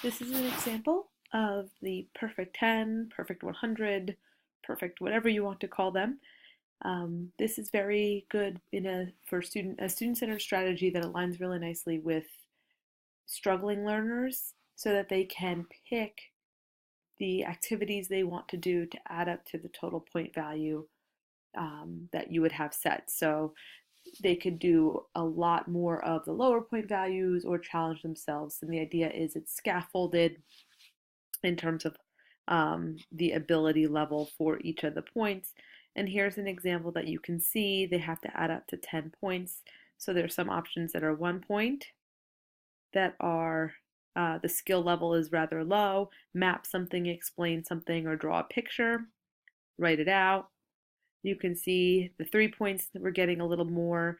This is an example of the perfect 10, perfect 100, perfect whatever you want to call them. This is very good for a student-centered strategy that aligns really nicely with struggling learners so that they can pick the activities they want to do to add up to the total point value that you would have set. So they could do a lot more of the lower point values or challenge themselves. And the idea is it's scaffolded in terms of the ability level for each of the points. And here's an example that you can see. They have to add up to 10 points. So there's some options that are 1 point that are the skill level is rather low, map something, explain something, or draw a picture, write it out. You can see the 3 points that we're getting a little more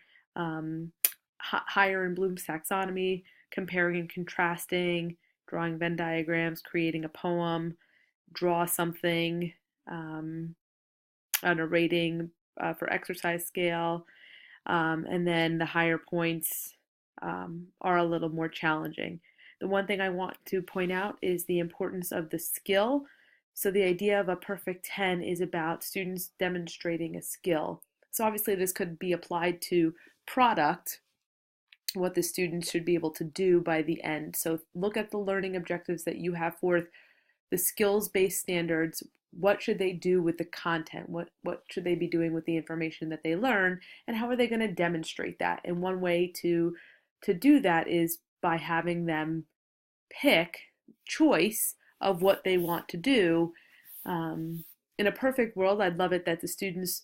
higher in Bloom's taxonomy, comparing and contrasting, drawing Venn diagrams, creating a poem, draw something on a rating for exercise scale. And then the higher points are a little more challenging. The one thing I want to point out is the importance of the skill. So the idea of a perfect 10 is about students demonstrating a skill. So obviously this could be applied to product, what the students should be able to do by the end. So look at the learning objectives that you have for the skills-based standards. What should they do with the content? What should they be doing with the information that they learn? And how are they going to demonstrate that? And one way to do that is by having them pick choice of what they want to do. In a perfect world, I'd love it that the students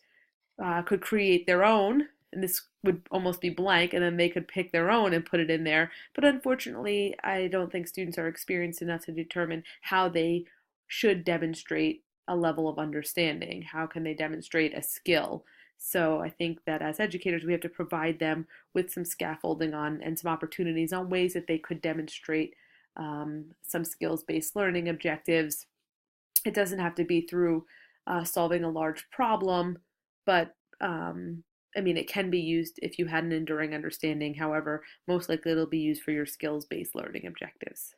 could create their own, and this would almost be blank, and then they could pick their own and put it in there. But unfortunately, I don't think students are experienced enough to determine how they should demonstrate a level of understanding. How can they demonstrate a skill? So I think that as educators, we have to provide them with some scaffolding on and some opportunities on ways that they could demonstrate some skills-based learning objectives. It doesn't have to be through solving a large problem, but I mean, it can be used if you had an enduring understanding. However, most likely it'll be used for your skills-based learning objectives.